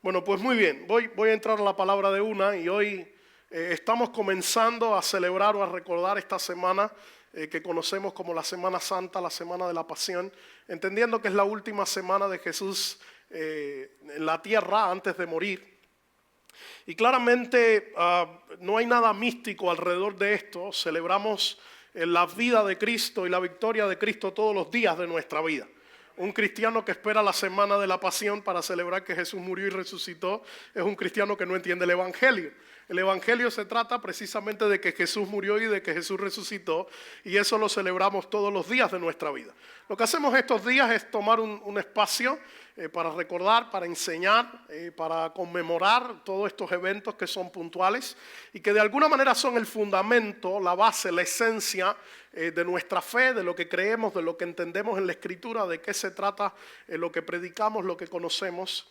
Bueno, pues muy bien, voy a entrar a la palabra de una y hoy estamos comenzando a celebrar o a recordar esta semana que conocemos como la Semana Santa, la Semana de la Pasión, entendiendo que es la última semana de Jesús en la tierra antes de morir. Y claramente no hay nada místico alrededor de esto, celebramos la vida de Cristo y la victoria de Cristo todos los días de nuestra vida. Un cristiano que espera la semana de la pasión para celebrar que Jesús murió y resucitó es un cristiano que no entiende el Evangelio. El Evangelio se trata precisamente de que Jesús murió y de que Jesús resucitó, y eso lo celebramos todos los días de nuestra vida. Lo que hacemos estos días es tomar un espacio para recordar, para enseñar, para conmemorar todos estos eventos que son puntuales y que de alguna manera son el fundamento, la base, la esencia de nuestra fe, de lo que creemos, de lo que entendemos en la Escritura, de qué se trata lo que predicamos, lo que conocemos.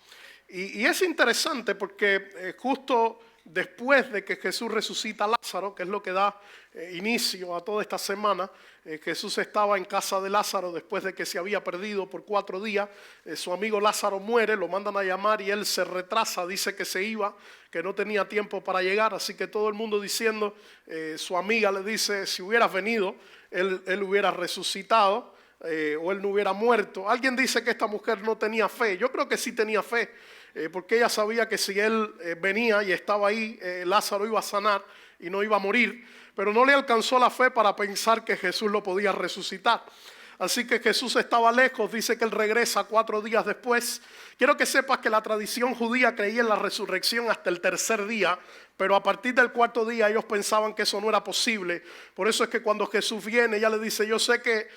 Y es interesante porque justo después de que Jesús resucita a Lázaro, que es lo que da inicio a toda esta semana, Jesús estaba en casa de Lázaro después de que se había perdido por 4 días. Su amigo Lázaro muere, lo mandan a llamar y él se retrasa, dice que se iba, que no tenía tiempo para llegar, así que todo el mundo diciendo, su amiga le dice, si hubieras venido, él hubiera resucitado. O él no hubiera muerto. Alguien dice que esta mujer no tenía fe. Yo creo que sí tenía fe, porque ella sabía que si él venía y estaba ahí, Lázaro iba a sanar y no iba a morir, pero no le alcanzó la fe para pensar que Jesús lo podía resucitar. Así que Jesús estaba lejos, dice que él regresa 4 días después. Quiero que sepas que la tradición judía creía en la resurrección hasta el 3er día, pero a partir del 4º día ellos pensaban que eso no era posible. Por eso es que cuando Jesús viene, ella le dice, yo sé que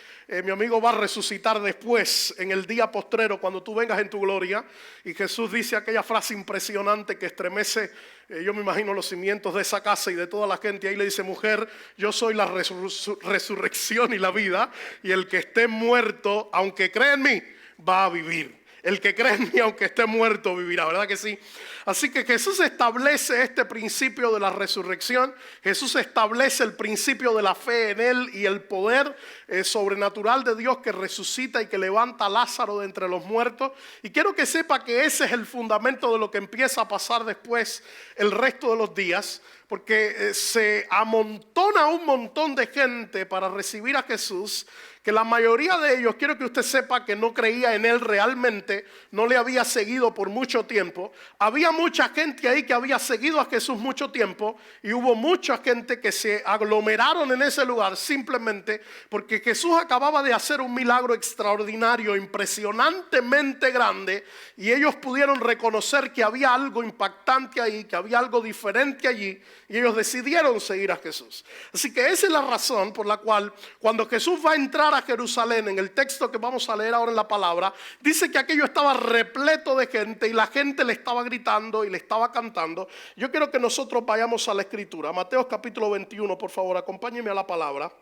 mi amigo va a resucitar después, en el día postrero, cuando tú vengas en tu gloria. Y Jesús dice aquella frase impresionante que estremece, yo me imagino los cimientos de esa casa y de toda la gente. Ahí le dice, mujer, yo soy la resurrección y la vida, y el que esté muerto, aunque cree en mí, va a vivir. El que cree en mí, aunque esté muerto, vivirá, ¿verdad que sí? Así que Jesús establece este principio de la resurrección. Jesús establece el principio de la fe en Él y el poder sobrenatural de Dios que resucita y que levanta a Lázaro de entre los muertos. Y quiero que sepa que ese es el fundamento de lo que empieza a pasar después el resto de los días, porque se amontona un montón de gente para recibir a Jesús, que la mayoría de ellos, quiero que usted sepa que no creía en Él realmente, no le había seguido por mucho tiempo. Había mucha gente ahí que había seguido a Jesús mucho tiempo y hubo mucha gente que se aglomeraron en ese lugar simplemente porque Jesús acababa de hacer un milagro extraordinario, impresionantemente grande, y ellos pudieron reconocer que había algo impactante ahí, que había algo diferente allí, y ellos decidieron seguir a Jesús. Así que esa es la razón por la cual cuando Jesús va a entrar a Jerusalén, en el texto que vamos a leer ahora en la palabra, dice que aquello estaba repleto de gente y la gente le estaba gritando y le estaba cantando. Yo quiero que nosotros vayamos a la Escritura. Mateo capítulo 21, por favor, acompáñenme a la palabra.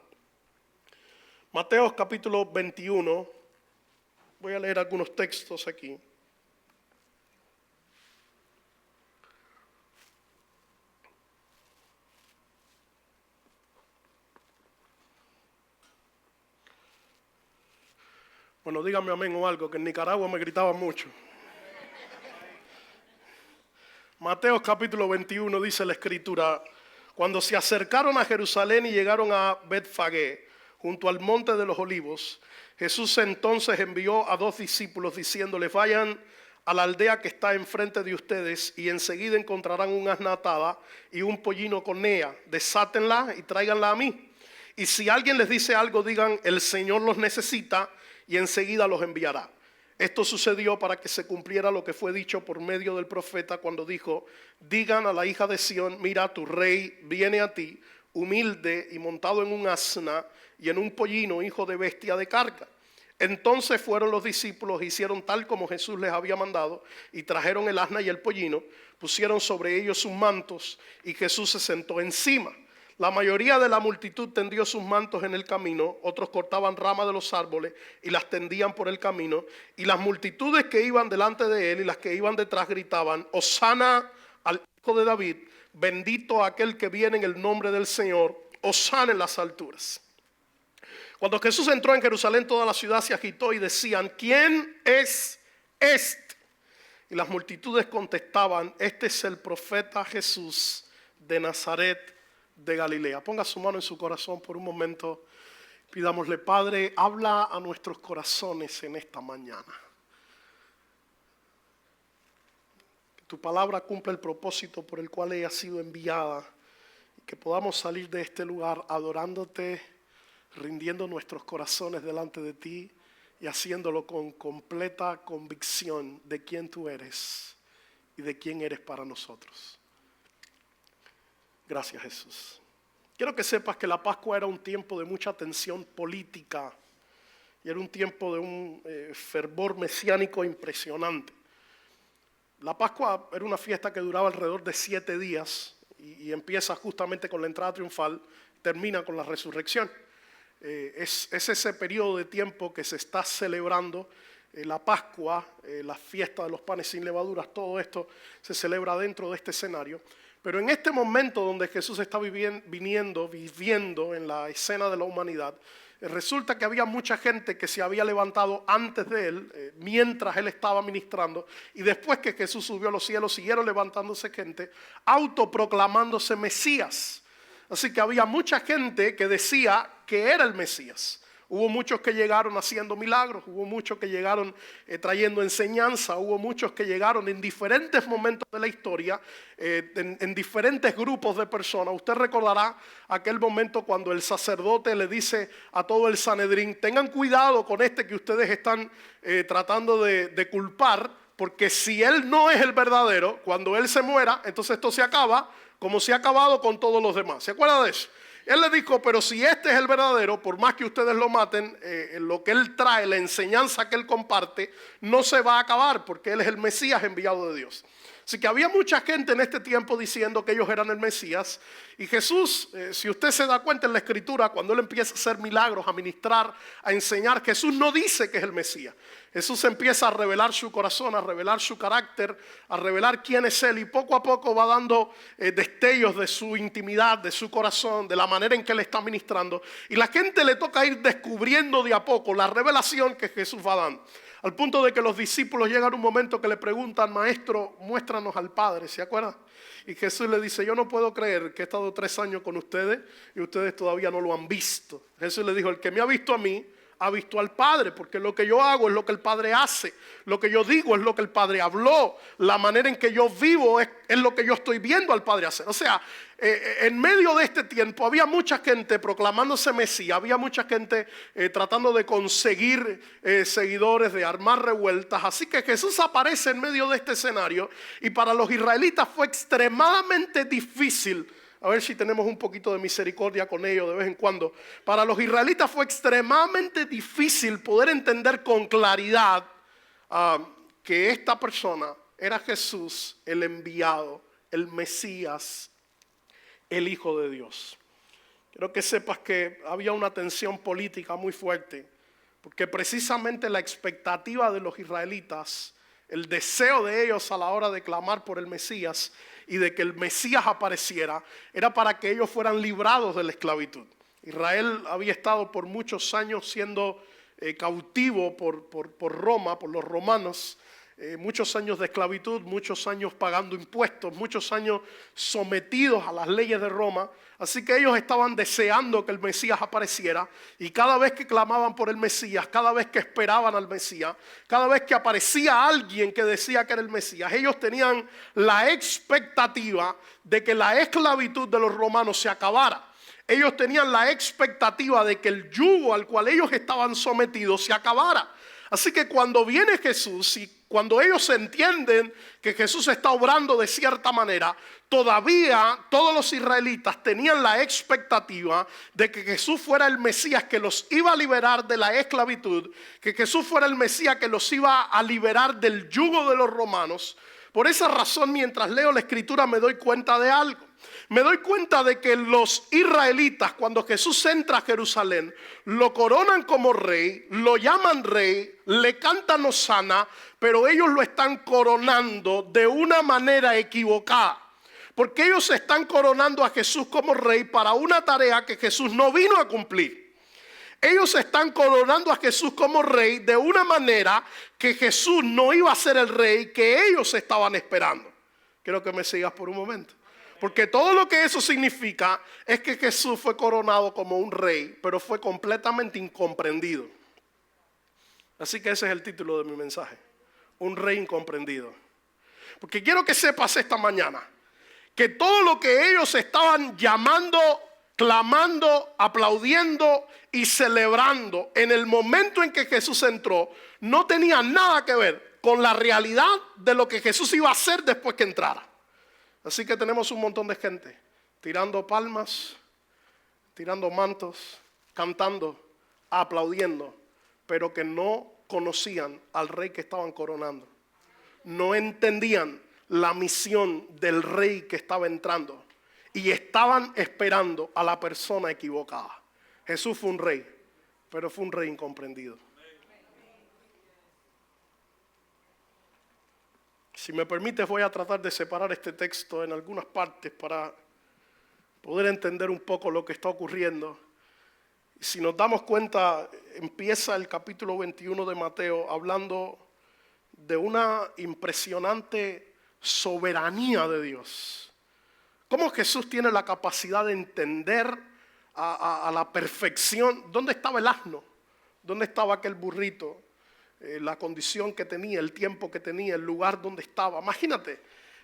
Mateo capítulo 21. Voy a leer algunos textos aquí. Bueno, díganme amén o algo, que en Nicaragua me gritaban mucho. Mateo capítulo 21 dice la Escritura, cuando se acercaron a Jerusalén y llegaron a Betfagé, junto al monte de los olivos, Jesús entonces envió a 2 discípulos diciéndoles, vayan a la aldea que está enfrente de ustedes y enseguida encontrarán un asna atada y un pollino con ella, desátenla y tráiganla a mí. Y si alguien les dice algo, digan, el Señor los necesita y enseguida los enviará. Esto sucedió para que se cumpliera lo que fue dicho por medio del profeta cuando dijo, digan a la hija de Sión, mira, tu rey viene a ti, humilde y montado en un asna y en un pollino, hijo de bestia de carga. Entonces fueron los discípulos, hicieron tal como Jesús les había mandado y trajeron el asna y el pollino, pusieron sobre ellos sus mantos y Jesús se sentó encima. La mayoría de la multitud tendió sus mantos en el camino, otros cortaban ramas de los árboles y las tendían por el camino, y las multitudes que iban delante de él y las que iban detrás gritaban, Hosana al Hijo de David, bendito aquel que viene en el nombre del Señor, Hosana en las alturas. Cuando Jesús entró en Jerusalén, toda la ciudad se agitó y decían, ¿quién es este? Y las multitudes contestaban: este es el profeta Jesús de Nazaret de Galilea. Ponga su mano en su corazón por un momento. Pidámosle: Padre, habla a nuestros corazones en esta mañana. Que tu palabra cumpla el propósito por el cual ella ha sido enviada. Y que podamos salir de este lugar adorándote, rindiendo nuestros corazones delante de ti y haciéndolo con completa convicción de quién tú eres y de quién eres para nosotros. Gracias, Jesús. Quiero que sepas que la Pascua era un tiempo de mucha tensión política y era un tiempo de un fervor mesiánico impresionante. La Pascua era una fiesta que duraba alrededor de 7 días y empieza justamente con la entrada triunfal, termina con la resurrección. Es ese periodo de tiempo que se está celebrando la Pascua, la fiesta de los panes sin levaduras, todo esto se celebra dentro de este escenario. Pero en este momento donde Jesús está viviendo en la escena de la humanidad, resulta que había mucha gente que se había levantado antes de él, mientras él estaba ministrando, y después que Jesús subió a los cielos, siguieron levantándose gente, autoproclamándose Mesías. Así que había mucha gente que decía que era el Mesías. Hubo muchos que llegaron haciendo milagros, hubo muchos que llegaron trayendo enseñanza, hubo muchos que llegaron en diferentes momentos de la historia, en diferentes grupos de personas. Usted recordará aquel momento cuando el sacerdote le dice a todo el Sanedrín: tengan cuidado con este que ustedes están tratando de culpar, porque si él no es el verdadero, cuando él se muera, entonces esto se acaba como se ha acabado con todos los demás. ¿Se acuerda de eso? Él le dijo: pero si este es el verdadero, por más que ustedes lo maten, lo que él trae, la enseñanza que él comparte, no se va a acabar, porque él es el Mesías enviado de Dios. Así que había mucha gente en este tiempo diciendo que ellos eran el Mesías. Y Jesús, si usted se da cuenta en la Escritura, cuando él empieza a hacer milagros, a ministrar, a enseñar, Jesús no dice que es el Mesías. Jesús empieza a revelar su corazón, a revelar su carácter, a revelar quién es él, y poco a poco va dando destellos de su intimidad, de su corazón, de la manera en que él está ministrando. Y la gente le toca ir descubriendo de a poco la revelación que Jesús va dando. Al punto de que los discípulos llegan a un momento que le preguntan: Maestro, muéstranos al Padre, ¿se acuerdan? Y Jesús le dice: yo no puedo creer que he estado 3 años con ustedes y ustedes todavía no lo han visto. Jesús le dijo: el que me ha visto a mí, ha visto al Padre, porque lo que yo hago es lo que el Padre hace, lo que yo digo es lo que el Padre habló, la manera en que yo vivo es lo que yo estoy viendo al Padre hacer. O sea, en medio de este tiempo había mucha gente proclamándose Mesías, había mucha gente tratando de conseguir seguidores, de armar revueltas. Así que Jesús aparece en medio de este escenario, y para los israelitas fue extremadamente difícil. A ver si tenemos un poquito de misericordia con ellos de vez en cuando. Para los israelitas fue extremadamente difícil poder entender con claridad que esta persona era Jesús, el enviado, el Mesías, el Hijo de Dios. Quiero que sepas que había una tensión política muy fuerte, porque precisamente la expectativa de los israelitas, el deseo de ellos a la hora de clamar por el Mesías y de que el Mesías apareciera, era para que ellos fueran librados de la esclavitud. Israel había estado por muchos años siendo cautivo por Roma, por los romanos. Muchos años de esclavitud, muchos años pagando impuestos, muchos años sometidos a las leyes de Roma. Así que ellos estaban deseando que el Mesías apareciera, y cada vez que clamaban por el Mesías, cada vez que esperaban al Mesías, cada vez que aparecía alguien que decía que era el Mesías, ellos tenían la expectativa de que la esclavitud de los romanos se acabara. Ellos tenían la expectativa de que el yugo al cual ellos estaban sometidos se acabara. Así que cuando viene Jesús y cuando ellos entienden que Jesús está obrando de cierta manera, todavía todos los israelitas tenían la expectativa de que Jesús fuera el Mesías que los iba a liberar de la esclavitud, que Jesús fuera el Mesías que los iba a liberar del yugo de los romanos. Por esa razón, mientras leo la Escritura, me doy cuenta de algo. Me doy cuenta de que los israelitas, cuando Jesús entra a Jerusalén, lo coronan como rey, lo llaman rey, le cantan hosana, pero ellos lo están coronando de una manera equivocada. Porque ellos están coronando a Jesús como rey para una tarea que Jesús no vino a cumplir. Ellos están coronando a Jesús como rey de una manera que Jesús no iba a ser el rey que ellos estaban esperando. Quiero que me sigas por un momento. Porque todo lo que eso significa es que Jesús fue coronado como un rey, pero fue completamente incomprendido. Así que ese es el título de mi mensaje. Un rey incomprendido. Porque quiero que sepas esta mañana que todo lo que ellos estaban llamando, clamando, aplaudiendo y celebrando en el momento en que Jesús entró, no tenía nada que ver con la realidad de lo que Jesús iba a hacer después que entrara. Así que tenemos un montón de gente tirando palmas, tirando mantos, cantando, aplaudiendo, pero que no conocían al rey que estaban coronando. No entendían la misión del rey que estaba entrando y estaban esperando a la persona equivocada. Jesús fue un rey, pero fue un rey incomprendido. Si me permites, voy a tratar de separar este texto en algunas partes para poder entender un poco lo que está ocurriendo. Si nos damos cuenta, empieza el capítulo 21 de Mateo hablando de una impresionante soberanía de Dios. Cómo Jesús tiene la capacidad de entender a la perfección dónde estaba el asno, dónde estaba aquel burrito, la condición que tenía, el tiempo que tenía, el lugar donde estaba. Imagínate,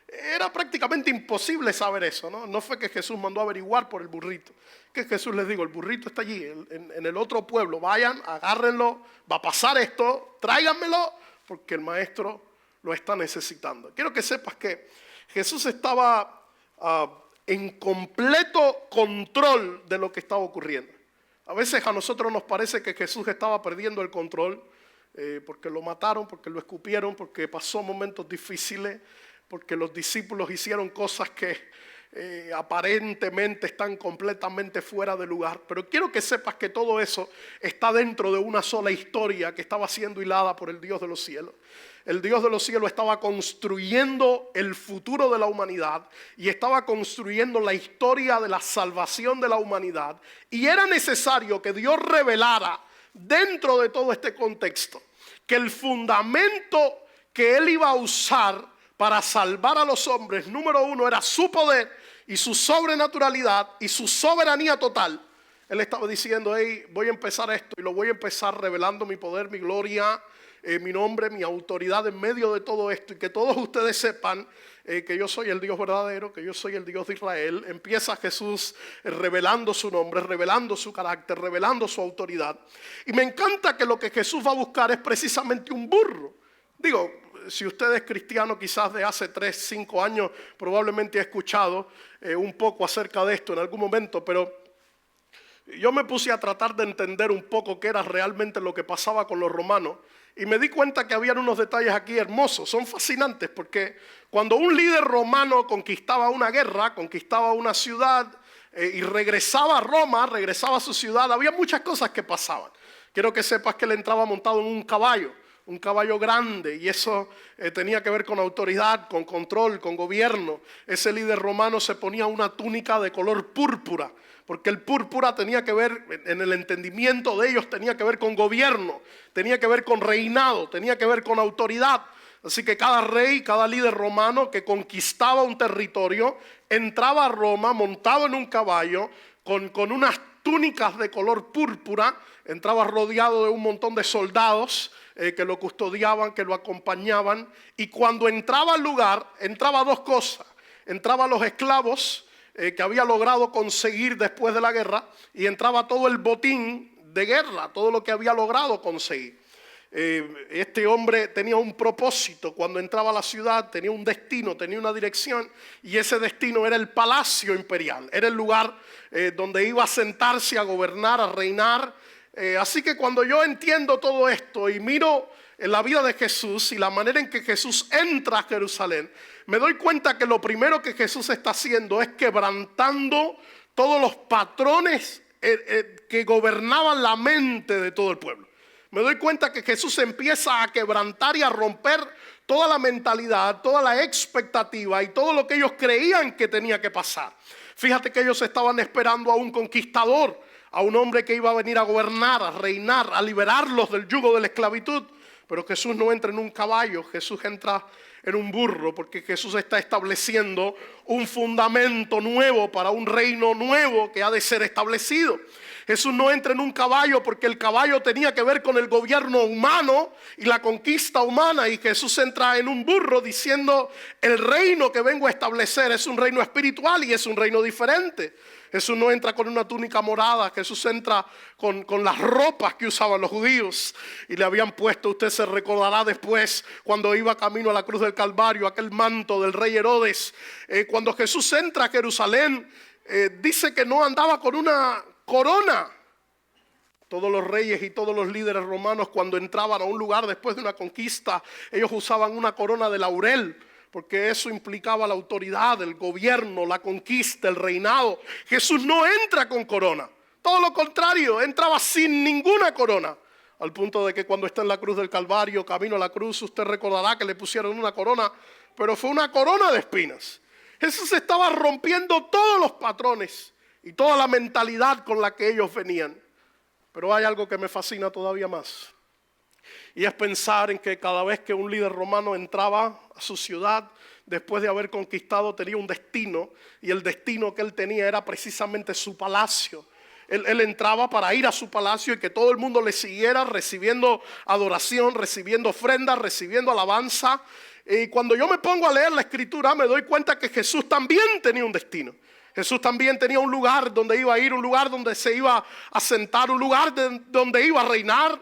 era prácticamente imposible saber eso, ¿no? No fue que Jesús mandó a averiguar por el burrito. Que Jesús les dijo, el burrito está allí, en el otro pueblo. Vayan, agárrenlo, va a pasar esto, tráiganmelo, porque el maestro lo está necesitando. Quiero que sepas que Jesús estaba en completo control de lo que estaba ocurriendo. A veces a nosotros nos parece que Jesús estaba perdiendo el control, porque lo mataron, porque lo escupieron, porque pasó momentos difíciles, porque los discípulos hicieron cosas que aparentemente están completamente fuera de lugar. Pero quiero que sepas que todo eso está dentro de una sola historia que estaba siendo hilada por el Dios de los cielos. El Dios de los cielos estaba construyendo el futuro de la humanidad y estaba construyendo la historia de la salvación de la humanidad. Y era necesario que Dios revelara dentro de todo este contexto que el fundamento que Él iba a usar para salvar a los hombres, número uno, era su poder y su sobrenaturalidad y su soberanía total. Él estaba diciendo, hey, voy a empezar esto y lo voy a empezar revelando mi poder, mi gloria, mi nombre, mi autoridad en medio de todo esto, y que todos ustedes sepan que yo soy el Dios verdadero, que yo soy el Dios de Israel. Empieza Jesús revelando su nombre, revelando su carácter, revelando su autoridad. Y me encanta que lo que Jesús va a buscar es precisamente un burro. Digo, si usted es cristiano quizás de hace 3, 5 años, probablemente ha escuchado un poco acerca de esto en algún momento, pero yo me puse a tratar de entender un poco qué era realmente lo que pasaba con los romanos. Y me di cuenta que habían unos detalles aquí hermosos, son fascinantes, porque cuando un líder romano conquistaba una guerra, conquistaba una ciudad y regresaba a Roma, regresaba a su ciudad, había muchas cosas que pasaban. Quiero que sepas que él entraba montado en un caballo grande, y eso tenía que ver con autoridad, con control, con gobierno. Ese líder romano se ponía una túnica de color púrpura, porque el púrpura tenía que ver, en el entendimiento de ellos, tenía que ver con gobierno, tenía que ver con reinado, tenía que ver con autoridad. Así que cada rey, cada líder romano que conquistaba un territorio, entraba a Roma montado en un caballo, con unas túnicas de color púrpura, entraba rodeado de un montón de soldados que lo custodiaban, que lo acompañaban. Y cuando entraba al lugar, entraba dos cosas. Entraban los esclavos que había logrado conseguir después de la guerra, y entraba todo el botín de guerra, todo lo que había logrado conseguir. Este hombre tenía un propósito. Cuando entraba a la ciudad tenía un destino, tenía una dirección, y ese destino era el palacio imperial, era el lugar donde iba a sentarse a gobernar, a reinar. Así que cuando yo entiendo todo esto y miro en la vida de Jesús y la manera en que Jesús entra a Jerusalén, me doy cuenta que lo primero que Jesús está haciendo es quebrantando todos los patrones que gobernaban la mente de todo el pueblo. Me doy cuenta que Jesús empieza a quebrantar y a romper toda la mentalidad, toda la expectativa y todo lo que ellos creían que tenía que pasar. Fíjate que ellos estaban esperando a un conquistador, a un hombre que iba a venir a gobernar, a reinar, a liberarlos del yugo de la esclavitud. Pero Jesús no entra en un caballo, Jesús entra en un burro, porque Jesús está estableciendo un fundamento nuevo para un reino nuevo que ha de ser establecido. Jesús no entra en un caballo porque el caballo tenía que ver con el gobierno humano y la conquista humana, y Jesús entra en un burro diciendo: el reino que vengo a establecer es un reino espiritual y es un reino diferente. Jesús no entra con una túnica morada, Jesús entra con las ropas que usaban los judíos y le habían puesto, usted se recordará después, cuando iba camino a la cruz del Calvario, aquel manto del rey Herodes. Cuando Jesús entra a Jerusalén, dice que no andaba con una corona. Todos los reyes y todos los líderes romanos, cuando entraban a un lugar después de una conquista, ellos usaban una corona de laurel, porque eso implicaba la autoridad, el gobierno, la conquista, el reinado. Jesús no entra con corona, todo lo contrario, entraba sin ninguna corona. Al punto de que cuando está en la cruz del Calvario, camino a la cruz, usted recordará que le pusieron una corona, pero fue una corona de espinas. Jesús estaba rompiendo todos los patrones y toda la mentalidad con la que ellos venían. Pero hay algo que me fascina todavía más, y es pensar en que cada vez que un líder romano entraba a su ciudad, después de haber conquistado, tenía un destino, y el destino que él tenía era precisamente su palacio. Él entraba para ir a su palacio y que todo el mundo le siguiera, recibiendo adoración, recibiendo ofrendas, recibiendo alabanza. Y cuando yo me pongo a leer la escritura, me doy cuenta que Jesús también tenía un destino. Jesús también tenía un lugar donde iba a ir, un lugar donde se iba a sentar, un lugar donde iba a reinar.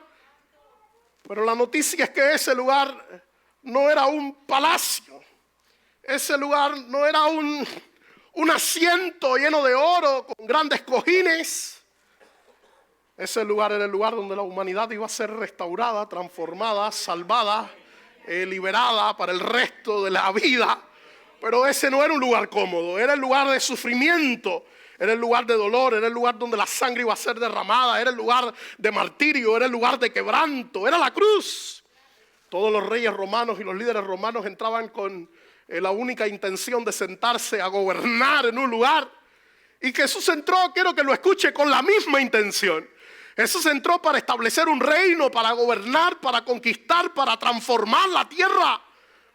Pero la noticia es que ese lugar no era un palacio. Ese lugar no era un asiento lleno de oro con grandes cojines. Ese lugar era el lugar donde la humanidad iba a ser restaurada, transformada, salvada, liberada para el resto de la vida. Pero ese no era un lugar cómodo, era el lugar de sufrimiento, era el lugar de dolor, era el lugar donde la sangre iba a ser derramada, era el lugar de martirio, era el lugar de quebranto, era la cruz. Todos los reyes romanos y los líderes romanos entraban con la única intención de sentarse a gobernar en un lugar. Y Jesús entró, quiero que lo escuche, con la misma intención. Jesús entró para establecer un reino, para gobernar, para conquistar, para transformar la tierra.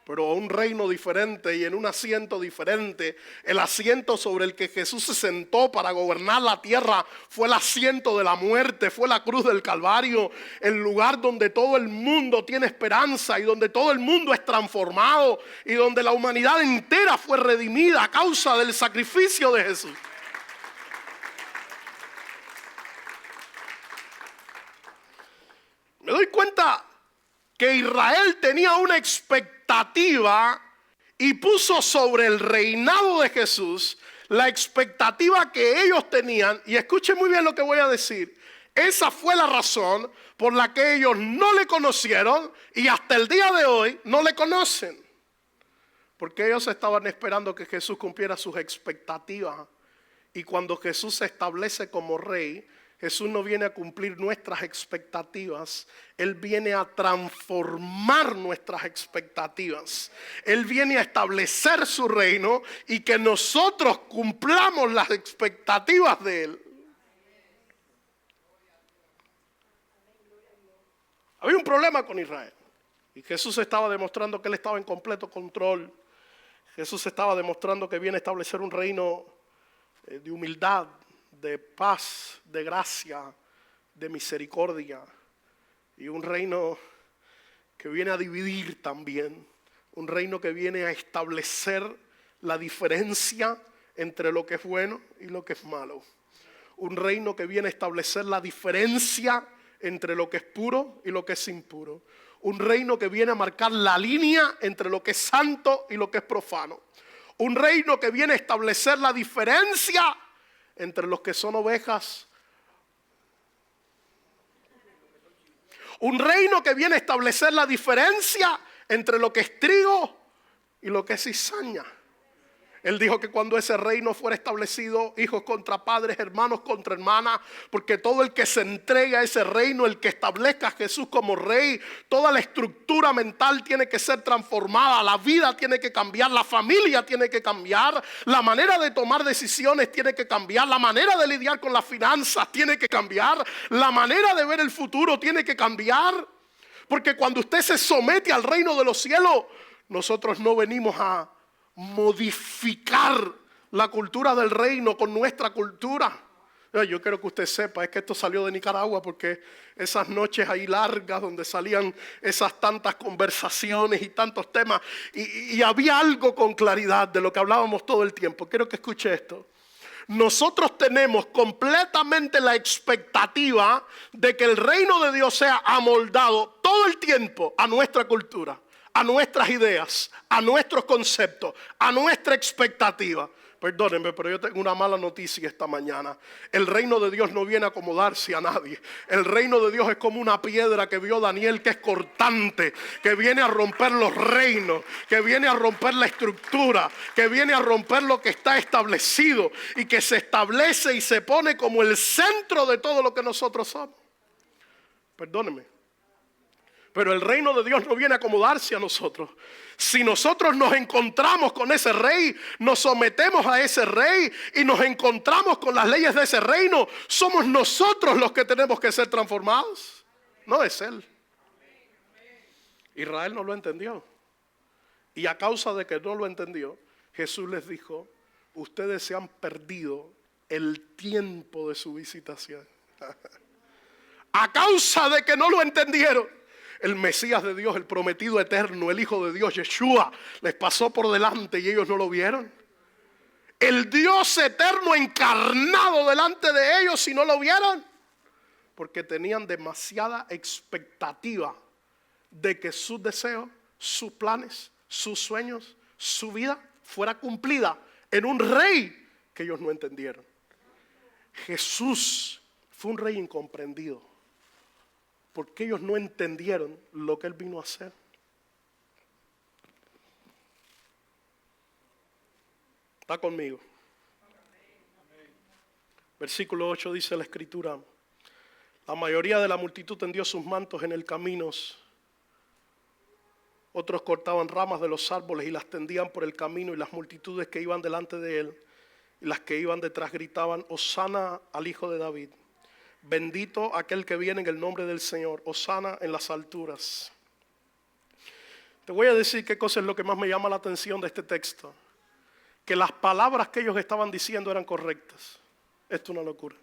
Pero un reino diferente y en un asiento diferente. El asiento sobre el que Jesús se sentó para gobernar la tierra fue el asiento de la muerte, fue la cruz del Calvario, el lugar donde todo el mundo tiene esperanza y donde todo el mundo es transformado y donde la humanidad entera fue redimida a causa del sacrificio de Jesús. Me doy cuenta que Israel tenía una expectativa y puso sobre el reinado de Jesús la expectativa que ellos tenían. Y escuchen muy bien lo que voy a decir. Esa fue la razón por la que ellos no le conocieron y hasta el día de hoy no le conocen. Porque ellos estaban esperando que Jesús cumpliera sus expectativas. Y cuando Jesús se establece como rey, Jesús no viene a cumplir nuestras expectativas, Él viene a transformar nuestras expectativas. Él viene a establecer su reino y que nosotros cumplamos las expectativas de Él. Había un problema con Israel y Jesús estaba demostrando que Él estaba en completo control. Jesús estaba demostrando que viene a establecer un reino de humildad, de paz, de gracia, de misericordia, y un reino que viene a dividir también, un reino que viene a establecer la diferencia entre lo que es bueno y lo que es malo, un reino que viene a establecer la diferencia entre lo que es puro y lo que es impuro, un reino que viene a marcar la línea entre lo que es santo y lo que es profano, un reino que viene a establecer la diferencia entre los que son ovejas. Un reino que viene a establecer la diferencia entre lo que es trigo y lo que es cizaña. Él dijo que cuando ese reino fuera establecido, hijos contra padres, hermanos contra hermanas, porque todo el que se entregue a ese reino, el que establezca a Jesús como rey, toda la estructura mental tiene que ser transformada, la vida tiene que cambiar, la familia tiene que cambiar, la manera de tomar decisiones tiene que cambiar, la manera de lidiar con las finanzas tiene que cambiar, la manera de ver el futuro tiene que cambiar. Porque cuando usted se somete al reino de los cielos, nosotros no venimos a modificar la cultura del reino con nuestra cultura. Yo quiero que usted sepa, es que esto salió de Nicaragua, porque esas noches ahí largas donde salían esas tantas conversaciones y tantos temas, y había algo con claridad de lo que hablábamos todo el tiempo. Quiero que escuche esto. Nosotros tenemos completamente la expectativa de que el reino de Dios sea amoldado todo el tiempo a nuestra cultura, a nuestras ideas, a nuestros conceptos, a nuestra expectativa. Perdónenme, pero yo tengo una mala noticia esta mañana. El reino de Dios no viene a acomodarse a nadie. El reino de Dios es como una piedra que vio Daniel, que es cortante, que viene a romper los reinos, que viene a romper la estructura, que viene a romper lo que está establecido y que se establece y se pone como el centro de todo lo que nosotros somos. Perdónenme. Pero el reino de Dios no viene a acomodarse a nosotros. Si nosotros nos encontramos con ese rey, nos sometemos a ese rey y nos encontramos con las leyes de ese reino, somos nosotros los que tenemos que ser transformados. No es él. Israel no lo entendió. Y a causa de que no lo entendió, Jesús les dijo: ustedes se han perdido el tiempo de su visitación. A causa de que no lo entendieron, el Mesías de Dios, el prometido eterno, el Hijo de Dios, Yeshua, les pasó por delante y ellos no lo vieron. El Dios eterno encarnado delante de ellos y no lo vieron, porque tenían demasiada expectativa de que sus deseos, sus planes, sus sueños, su vida fuera cumplida en un rey que ellos no entendieron. Jesús fue un rey incomprendido, porque ellos no entendieron lo que él vino a hacer. ¿Está conmigo? Versículo 8 dice la escritura: la mayoría de la multitud tendió sus mantos en el camino. Otros cortaban ramas de los árboles y las tendían por el camino, y las multitudes que iban delante de él y las que iban detrás gritaban: Hosana al Hijo de David. Bendito aquel que viene en el nombre del Señor. Hosana en las alturas. Te voy a decir qué cosa es lo que más me llama la atención de este texto. Que las palabras que ellos estaban diciendo eran correctas. Esto es una locura.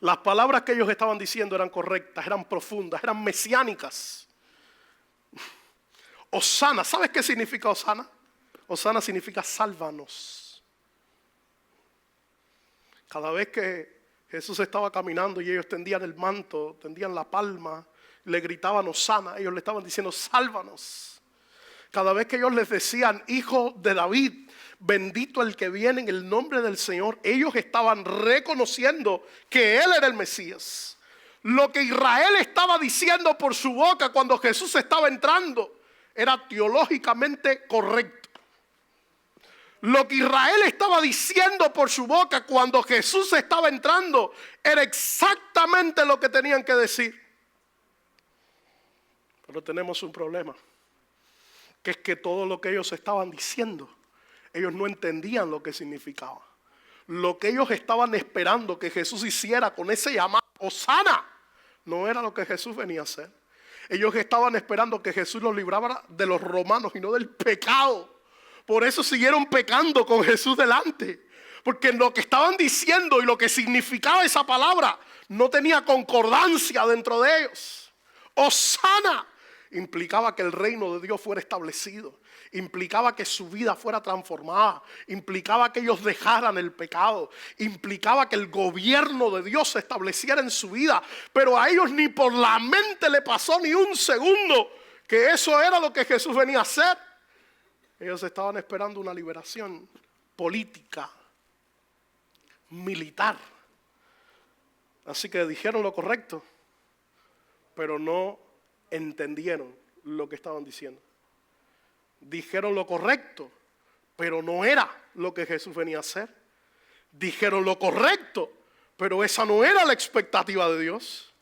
Las palabras que ellos estaban diciendo eran correctas, eran profundas, eran mesiánicas. Hosana, ¿sabes qué significa Hosana? Hosana significa sálvanos. Cada vez que Jesús estaba caminando y ellos tendían el manto, tendían la palma, le gritaban Hosana, ellos le estaban diciendo sálvanos. Cada vez que ellos les decían Hijo de David, bendito el que viene en el nombre del Señor, ellos estaban reconociendo que Él era el Mesías. Lo que Israel estaba diciendo por su boca cuando Jesús estaba entrando era teológicamente correcto. Lo que Israel estaba diciendo por su boca cuando Jesús estaba entrando era exactamente lo que tenían que decir. Pero tenemos un problema, que es que todo lo que ellos estaban diciendo, ellos no entendían lo que significaba. Lo que ellos estaban esperando que Jesús hiciera con ese llamado Hosana, no era lo que Jesús venía a hacer. Ellos estaban esperando que Jesús los librara de los romanos y no del pecado. Por eso siguieron pecando con Jesús delante. Porque lo que estaban diciendo y lo que significaba esa palabra no tenía concordancia dentro de ellos. Hosana implicaba que el reino de Dios fuera establecido. Implicaba que su vida fuera transformada. Implicaba que ellos dejaran el pecado. Implicaba que el gobierno de Dios se estableciera en su vida. Pero a ellos ni por la mente le pasó ni un segundo que eso era lo que Jesús venía a hacer. Ellos estaban esperando una liberación política, militar. Así que dijeron lo correcto, pero no entendieron lo que estaban diciendo. Dijeron lo correcto, pero no era lo que Jesús venía a hacer. Dijeron lo correcto, pero esa no era la expectativa de Dios.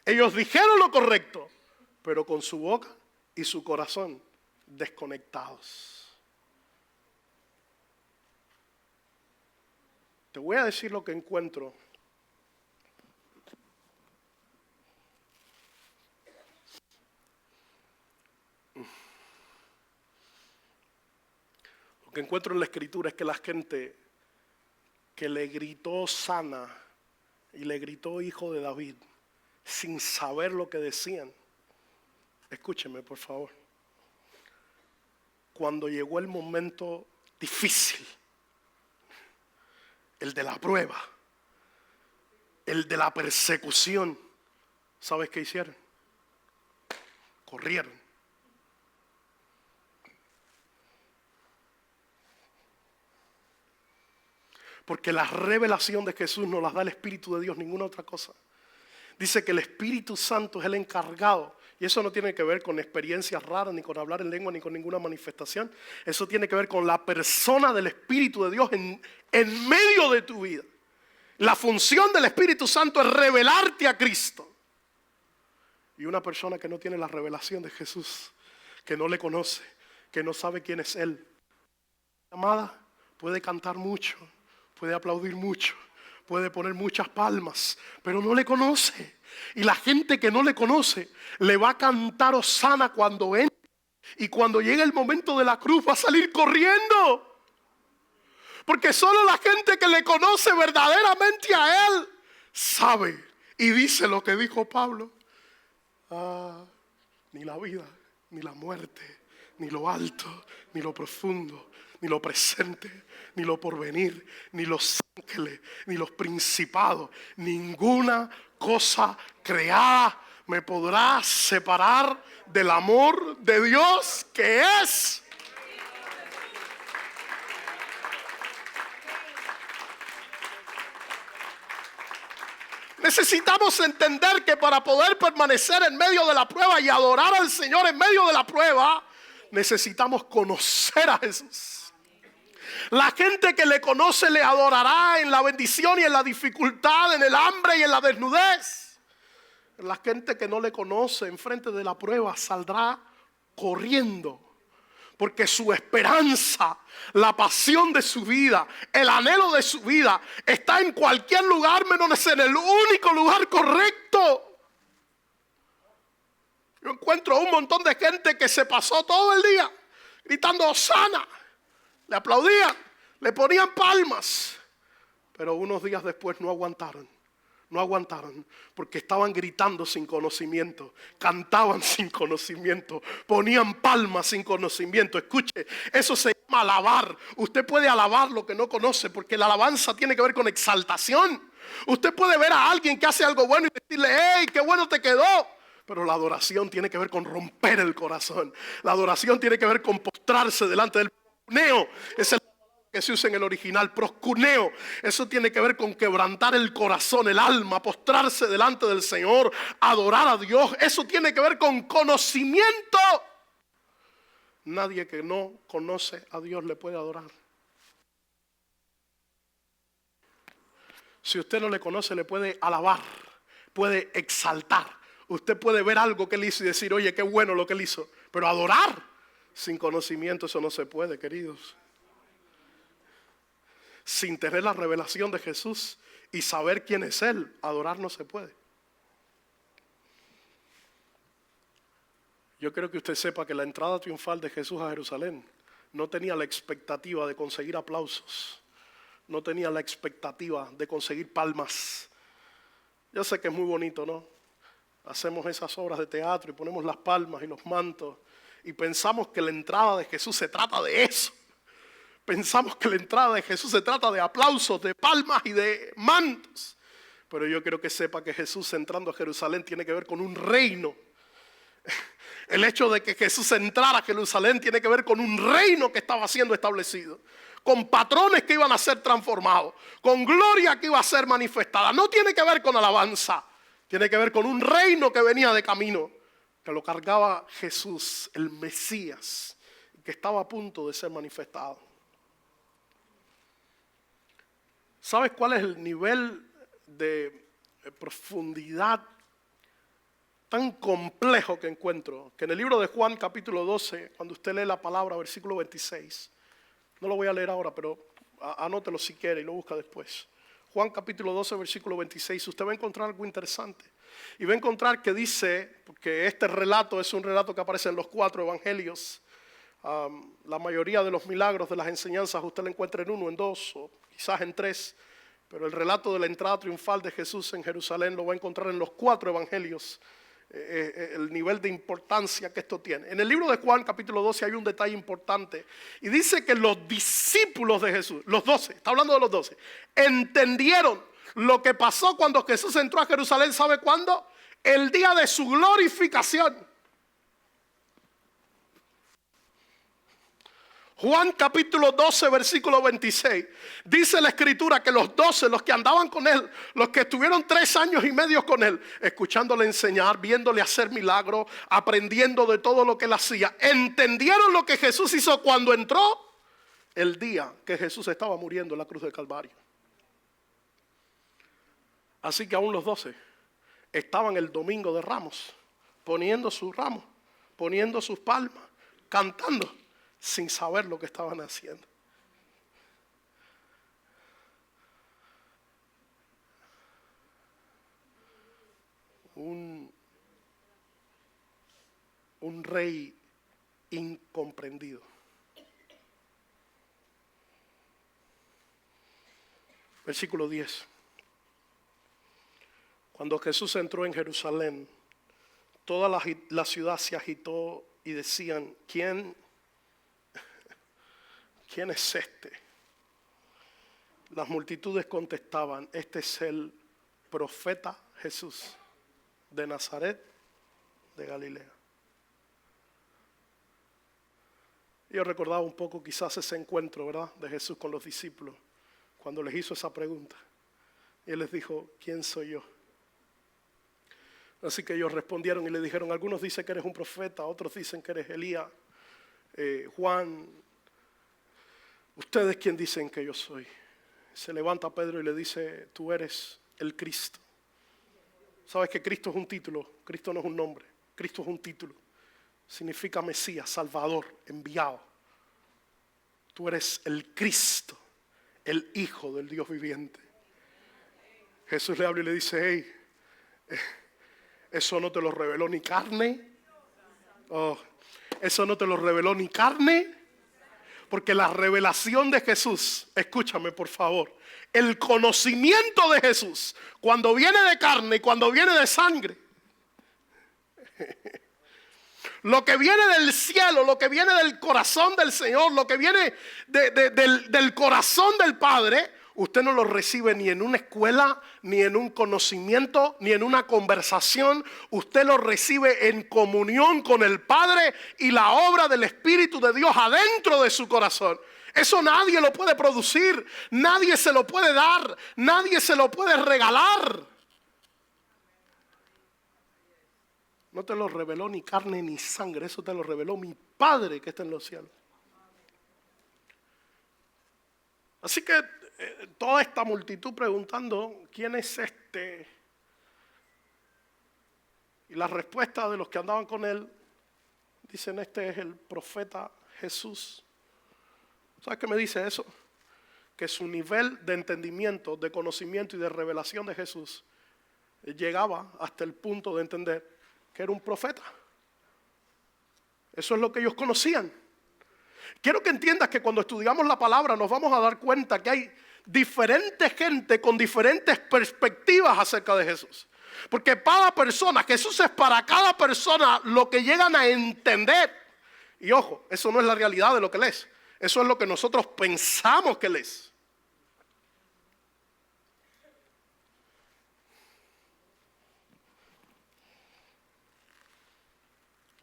Ellos dijeron lo correcto, pero con su boca y su corazón desconectados. Te voy a decir lo que encuentro. Lo que encuentro en la Escritura es que la gente que le gritó sana y le gritó hijo de David, sin saber lo que decían, escúcheme por favor, cuando llegó el momento difícil, el de la prueba, el de la persecución, ¿sabes qué hicieron? Corrieron. Porque la revelación de Jesús nos las da el Espíritu de Dios, ninguna otra cosa. Dice que el Espíritu Santo es el encargado. Y eso no tiene que ver con experiencias raras, ni con hablar en lengua, ni con ninguna manifestación. Eso tiene que ver con la persona del Espíritu de Dios en medio de tu vida. La función del Espíritu Santo es revelarte a Cristo. Y una persona que no tiene la revelación de Jesús, que no le conoce, que no sabe quién es Él, amada, puede cantar mucho, puede aplaudir mucho, puede poner muchas palmas, pero no le conoce. Y la gente que no le conoce le va a cantar hosana cuando entre. Y cuando llegue el momento de la cruz va a salir corriendo. Porque solo la gente que le conoce verdaderamente a Él sabe y dice lo que dijo Pablo. Ni la vida, ni la muerte, ni lo alto, ni lo profundo, ni lo presente, ni lo porvenir, ni los ángeles, ni los principados, ninguna cosa creada me podrá separar del amor de Dios que es. Necesitamos entender que para poder permanecer en medio de la prueba y adorar al Señor en medio de la prueba, necesitamos conocer a Jesús. La gente que le conoce le adorará en la bendición y en la dificultad, en el hambre y en la desnudez. La gente que no le conoce enfrente de la prueba saldrá corriendo. Porque su esperanza, la pasión de su vida, el anhelo de su vida está en cualquier lugar menos en el único lugar correcto. Yo encuentro un montón de gente que se pasó todo el día gritando hosana. Le aplaudían, le ponían palmas. Pero unos días después no aguantaron. No aguantaron porque estaban gritando sin conocimiento, cantaban sin conocimiento, ponían palmas sin conocimiento. Escuche, eso se llama alabar. Usted puede alabar lo que no conoce porque la alabanza tiene que ver con exaltación. Usted puede ver a alguien que hace algo bueno y decirle, hey, qué bueno te quedó. Pero la adoración tiene que ver con romper el corazón. La adoración tiene que ver con postrarse delante del proscuneo. Es el que se usa en el original, proscuneo. Eso tiene que ver con quebrantar el corazón, el alma, postrarse delante del Señor, adorar a Dios. Eso tiene que ver con conocimiento. Nadie que no conoce a Dios le puede adorar. Si usted no le conoce, le puede alabar, puede exaltar. Usted puede ver algo que él hizo y decir, oye, qué bueno lo que él hizo. Pero adorar sin conocimiento, eso no se puede, queridos. Sin tener la revelación de Jesús y saber quién es Él, adorar no se puede. Yo quiero que usted sepa que la entrada triunfal de Jesús a Jerusalén no tenía la expectativa de conseguir aplausos, no tenía la expectativa de conseguir palmas. Yo sé que es muy bonito, ¿no? Hacemos esas obras de teatro y ponemos las palmas y los mantos y pensamos que la entrada de Jesús se trata de eso. Pensamos que la entrada de Jesús se trata de aplausos, de palmas y de mantos. Pero yo quiero que sepa que Jesús entrando a Jerusalén tiene que ver con un reino. El hecho de que Jesús entrara a Jerusalén tiene que ver con un reino que estaba siendo establecido. Con patrones que iban a ser transformados. Con gloria que iba a ser manifestada. No tiene que ver con alabanza. Tiene que ver con un reino que venía de camino. Que lo cargaba Jesús, el Mesías. Que estaba a punto de ser manifestado. ¿Sabes cuál es el nivel de profundidad tan complejo que encuentro? Que en el libro de Juan capítulo 12, cuando usted lee la palabra, versículo 26, no lo voy a leer ahora, pero anótelo si quiere y lo busca después. Juan capítulo 12, versículo 26, usted va a encontrar algo interesante. Y va a encontrar que dice, porque este relato es un relato que aparece en los 4 evangelios. La mayoría de los milagros de las enseñanzas usted lo encuentra en 1, en 2 o quizás en 3. Pero el relato de la entrada triunfal de Jesús en Jerusalén lo va a encontrar en los 4 evangelios. El nivel de importancia que esto tiene. En el libro de Juan capítulo 12 hay un detalle importante y dice que los discípulos de Jesús, los 12, está hablando de los 12, entendieron lo que pasó cuando Jesús entró a Jerusalén. ¿Sabe cuándo? El día de su glorificación. Juan capítulo 12 versículo 26, dice la escritura que los 12, los que andaban con él, los que estuvieron 3 años y medio con él, escuchándole enseñar, viéndole hacer milagros, aprendiendo de todo lo que él hacía, entendieron lo que Jesús hizo cuando entró el día que Jesús estaba muriendo en la cruz del Calvario. Así que aún los 12 estaban el domingo de Ramos, poniendo sus ramos, poniendo sus palmas, cantando, sin saber lo que estaban haciendo. Un rey incomprendido. Versículo 10. Cuando Jesús entró en Jerusalén, toda la ciudad se agitó y decían, ¿quién es este? Las multitudes contestaban, este es el profeta Jesús de Nazaret de Galilea. Yo recordaba un poco quizás ese encuentro, ¿verdad?, de Jesús con los discípulos, cuando les hizo esa pregunta. Y él les dijo, ¿quién soy yo? Así que ellos respondieron y le dijeron, algunos dicen que eres un profeta, otros dicen que eres Elías, Juan, ¿ustedes quién dicen que yo soy? Se levanta Pedro y le dice, tú eres el Cristo. ¿Sabes que Cristo es un título? Cristo no es un nombre, Cristo es un título. Significa Mesías, Salvador, enviado. Tú eres el Cristo, el Hijo del Dios viviente. Jesús le habla y le dice, hey, eso no te lo reveló ni carne. Eso no te lo reveló ni carne. Porque la revelación de Jesús, escúchame por favor, el conocimiento de Jesús, cuando viene de carne y cuando viene de sangre, lo que viene del cielo, lo que viene del corazón del Señor, lo que viene del corazón del Padre, usted no lo recibe ni en una escuela, ni en un conocimiento, ni en una conversación. Usted lo recibe en comunión con el Padre y la obra del Espíritu de Dios adentro de su corazón. Eso nadie lo puede producir, nadie se lo puede dar, nadie se lo puede regalar. No te lo reveló ni carne ni sangre, eso te lo reveló mi Padre que está en los cielos. Así que toda esta multitud preguntando, ¿quién es este? Y la respuesta de los que andaban con él, dicen, este es el profeta Jesús. ¿Sabes qué me dice eso? Que su nivel de entendimiento, de conocimiento y de revelación de Jesús llegaba hasta el punto de entender que era un profeta. Eso es lo que ellos conocían. Quiero que entiendas que cuando estudiamos la palabra nos vamos a dar cuenta que hay diferente gente con diferentes perspectivas acerca de Jesús. Porque cada persona, Jesús es para cada persona lo que llegan a entender. Y ojo, eso no es la realidad de lo que Él es. Eso es lo que nosotros pensamos que Él es.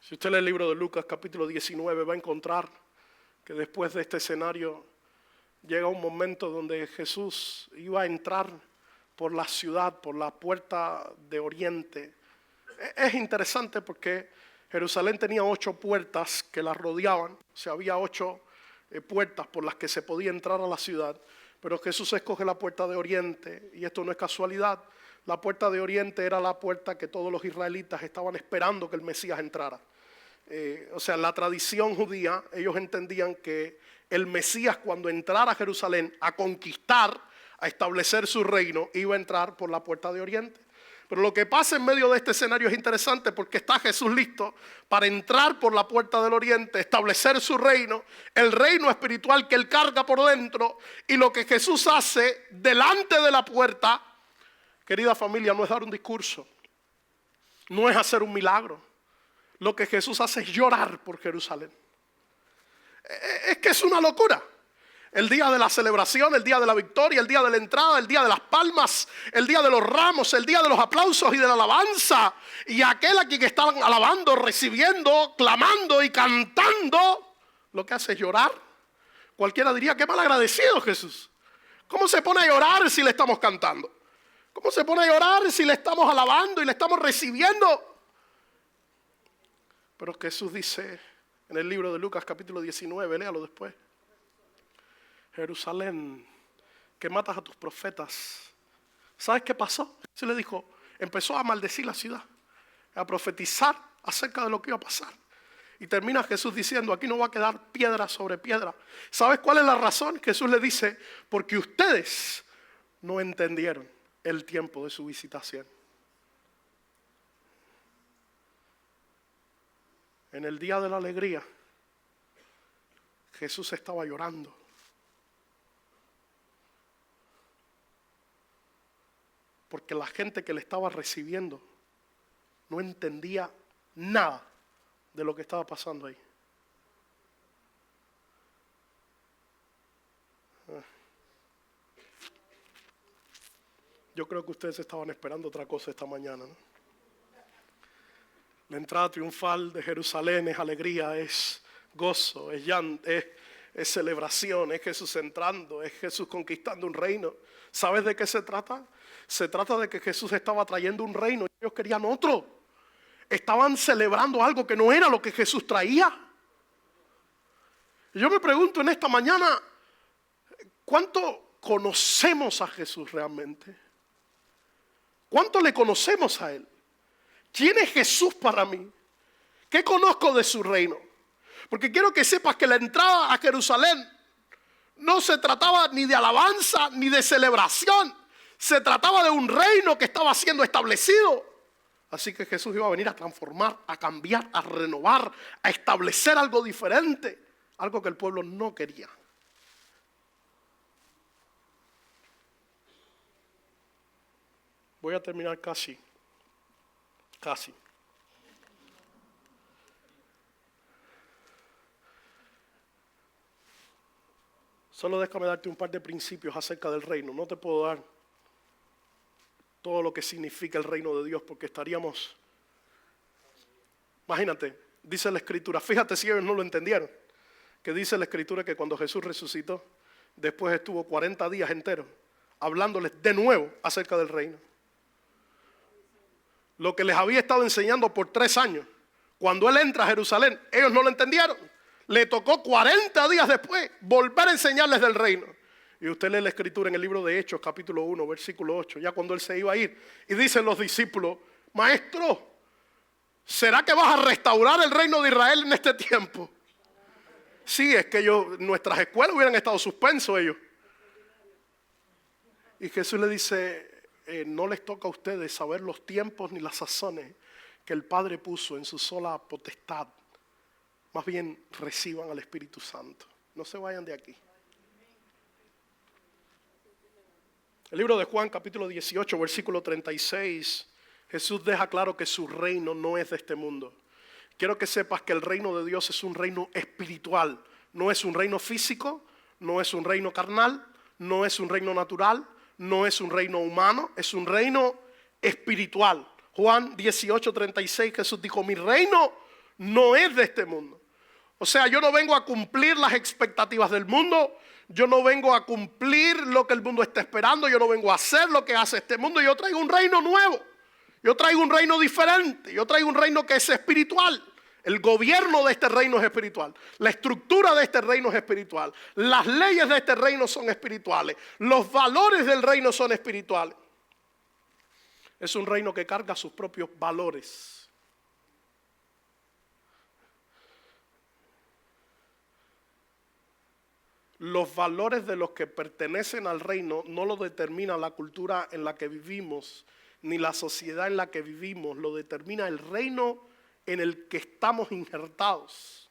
Si usted lee el libro de Lucas capítulo 19 va a encontrar que después de este escenario llega un momento donde Jesús iba a entrar por la ciudad, por la puerta de Oriente. Es interesante porque Jerusalén tenía 8 puertas que la rodeaban, o sea, había 8 puertas por las que se podía entrar a la ciudad. Pero Jesús escoge la puerta de oriente, y esto no es casualidad. La puerta de oriente era la puerta que todos los israelitas estaban esperando que el Mesías entrara. O sea, en la tradición judía, ellos entendían que el Mesías, cuando entrara a Jerusalén a conquistar, a establecer su reino, iba a entrar por la puerta de oriente. Pero lo que pasa en medio de este escenario es interesante, porque está Jesús listo para entrar por la puerta del oriente, establecer su reino, el reino espiritual que él carga por dentro. Y lo que Jesús hace delante de la puerta, querida familia, no es dar un discurso, no es hacer un milagro. Lo que Jesús hace es llorar por Jerusalén. Es que es una locura. El día de la celebración, el día de la victoria, el día de la entrada, el día de las palmas, el día de los ramos, el día de los aplausos y de la alabanza. Y aquel a quien estaban alabando, recibiendo, clamando y cantando, lo que hace es llorar. Cualquiera diría, qué mal agradecido Jesús. ¿Cómo se pone a llorar si le estamos cantando? ¿Cómo se pone a llorar si le estamos alabando y le estamos recibiendo? Pero Jesús dice en el libro de Lucas capítulo 19, léalo después. Jerusalén, que matas a tus profetas. ¿Sabes qué pasó? Se le dijo, empezó a maldecir la ciudad, a profetizar acerca de lo que iba a pasar. Y termina Jesús diciendo, aquí no va a quedar piedra sobre piedra. ¿Sabes cuál es la razón? Jesús le dice, porque ustedes no entendieron el tiempo de su visitación. En el día de la alegría, Jesús estaba llorando. Porque la gente que le estaba recibiendo no entendía nada de lo que estaba pasando ahí. Yo creo que ustedes estaban esperando otra cosa esta mañana, ¿no? La entrada triunfal de Jerusalén es alegría, es gozo, es llanto, es celebración, es Jesús entrando, es Jesús conquistando un reino. ¿Sabes de qué se trata? Se trata de que Jesús estaba trayendo un reino y ellos querían otro. Estaban celebrando algo que no era lo que Jesús traía. Yo me pregunto en esta mañana, ¿cuánto conocemos a Jesús realmente? ¿Cuánto le conocemos a Él? ¿Quién es Jesús para mí? ¿Qué conozco de su reino? Porque quiero que sepas que la entrada a Jerusalén no se trataba ni de alabanza ni de celebración. Se trataba de un reino que estaba siendo establecido. Así que Jesús iba a venir a transformar, a cambiar, a renovar, a establecer algo diferente. Algo que el pueblo no quería. Voy a terminar casi. Solo déjame darte un par de principios acerca del reino. No te puedo dar todo lo que significa el reino de Dios porque estaríamos... Imagínate, dice la Escritura, fíjate si ellos no lo entendieron, que dice la Escritura que cuando Jesús resucitó, después estuvo 40 días enteros hablándoles de nuevo acerca del reino. Lo que les había estado enseñando por 3 años. Cuando Él entra a Jerusalén, ellos no lo entendieron. Le tocó 40 días después volver a enseñarles del reino. Y usted lee la Escritura en el libro de Hechos, capítulo 1, versículo 8, ya cuando Él se iba a ir. Y dicen los discípulos, Maestro, ¿será que vas a restaurar el reino de Israel en este tiempo? Sí, es que nuestras escuelas hubieran estado suspensos ellos. Y Jesús le dice, no les toca a ustedes saber los tiempos ni las sazones que el Padre puso en su sola potestad. Más bien reciban al Espíritu Santo. No se vayan de aquí. El libro de Juan, capítulo 18, versículo 36, Jesús deja claro que su reino no es de este mundo. Quiero que sepas que el reino de Dios es un reino espiritual. No es un reino físico, no es un reino carnal, no es un reino natural, no es un reino humano, es un reino espiritual. Juan 18, 36, Jesús dijo, mi reino no es de este mundo. O sea, yo no vengo a cumplir las expectativas del mundo, yo no vengo a cumplir lo que el mundo está esperando, yo no vengo a hacer lo que hace este mundo, yo traigo un reino nuevo, yo traigo un reino diferente, yo traigo un reino que es espiritual. El gobierno de este reino es espiritual. La estructura de este reino es espiritual. Las leyes de este reino son espirituales. Los valores del reino son espirituales. Es un reino que carga sus propios valores. Los valores de los que pertenecen al reino no lo determina la cultura en la que vivimos, ni la sociedad en la que vivimos. Lo determina el reino en el que estamos injertados.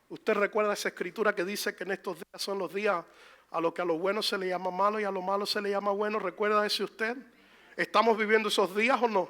Usted recuerda esa escritura que dice que en estos días son los días a lo que a lo bueno se le llama malo y a lo malo se le llama bueno. ¿Recuerda ese usted? ¿Estamos viviendo esos días o no?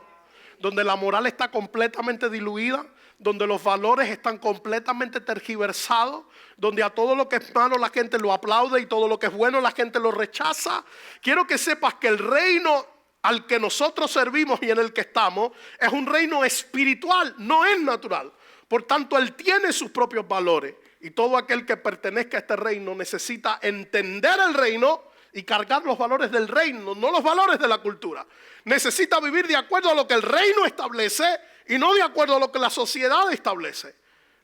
Donde la moral está completamente diluida, donde los valores están completamente tergiversados, donde a todo lo que es malo la gente lo aplaude y todo lo que es bueno la gente lo rechaza. Quiero que sepas que el reino al que nosotros servimos y en el que estamos es un reino espiritual, no es natural. Por tanto, Él tiene sus propios valores y todo aquel que pertenezca a este reino necesita entender el reino y cargar los valores del reino, no los valores de la cultura. Necesita vivir de acuerdo a lo que el reino establece y no de acuerdo a lo que la sociedad establece.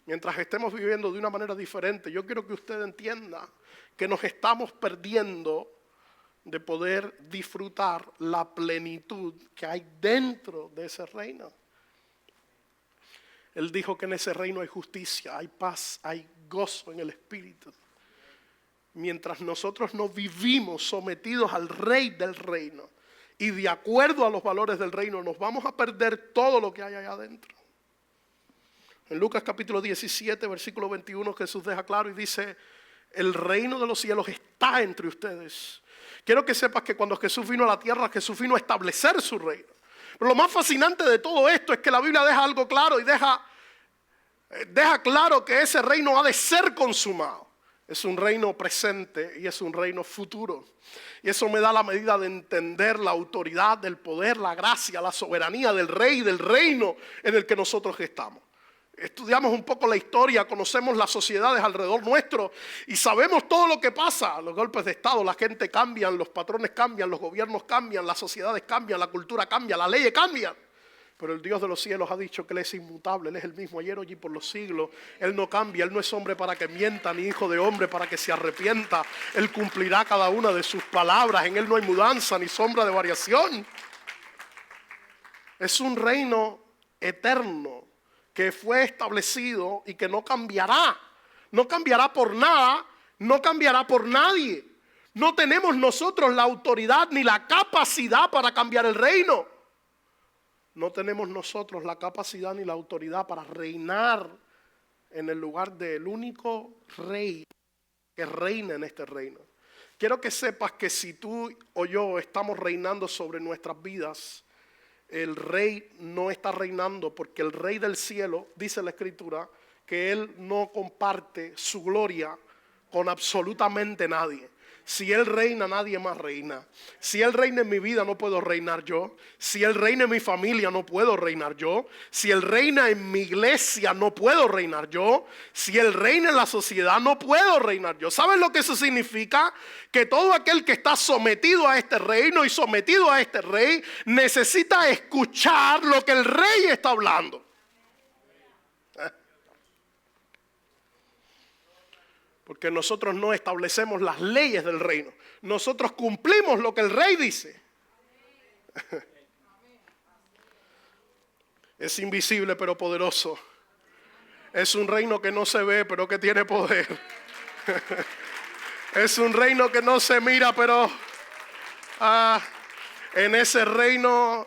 Mientras estemos viviendo de una manera diferente, yo quiero que usted entienda que nos estamos perdiendo de poder disfrutar la plenitud que hay dentro de ese reino. Él dijo que en ese reino hay justicia, hay paz, hay gozo en el Espíritu. Mientras nosotros no vivimos sometidos al Rey del reino y de acuerdo a los valores del reino, nos vamos a perder todo lo que hay allá adentro. En Lucas capítulo 17, versículo 21, Jesús deja claro y dice: el reino de los cielos está entre ustedes. Quiero que sepas que cuando Jesús vino a la tierra, Jesús vino a establecer su reino. Pero lo más fascinante de todo esto es que la Biblia deja algo claro y deja claro que ese reino ha de ser consumado. Es un reino presente y es un reino futuro. Y eso me da la medida de entender la autoridad, el poder, la gracia, la soberanía del rey, del reino en el que nosotros estamos. Estudiamos un poco la historia, conocemos las sociedades alrededor nuestro y sabemos todo lo que pasa. Los golpes de estado, la gente cambia, los patrones cambian, los gobiernos cambian, las sociedades cambian, la cultura cambia, las leyes cambian. Pero el Dios de los cielos ha dicho que Él es inmutable, Él es el mismo ayer, hoy y por los siglos. Él no cambia, Él no es hombre para que mienta, ni hijo de hombre para que se arrepienta. Él cumplirá cada una de sus palabras, en Él no hay mudanza ni sombra de variación. Es un reino eterno que fue establecido y que no cambiará. No cambiará por nada, no cambiará por nadie. No tenemos nosotros la autoridad ni la capacidad para cambiar el reino. No tenemos nosotros la capacidad ni la autoridad para reinar en el lugar del único rey que reina en este reino. Quiero que sepas que si tú o yo estamos reinando sobre nuestras vidas, el rey no está reinando porque el rey del cielo, dice la escritura, que Él no comparte su gloria con absolutamente nadie. Si Él reina, nadie más reina. Si Él reina en mi vida, no puedo reinar yo. Si Él reina en mi familia, no puedo reinar yo. Si Él reina en mi iglesia, no puedo reinar yo. Si Él reina en la sociedad, no puedo reinar yo. ¿Sabes lo que eso significa? Que todo aquel que está sometido a este reino y sometido a este rey necesita escuchar lo que el rey está hablando. Porque nosotros no establecemos las leyes del reino. Nosotros cumplimos lo que el rey dice. Es invisible pero poderoso. Es un reino que no se ve pero que tiene poder. Es un reino que no se mira pero en ese reino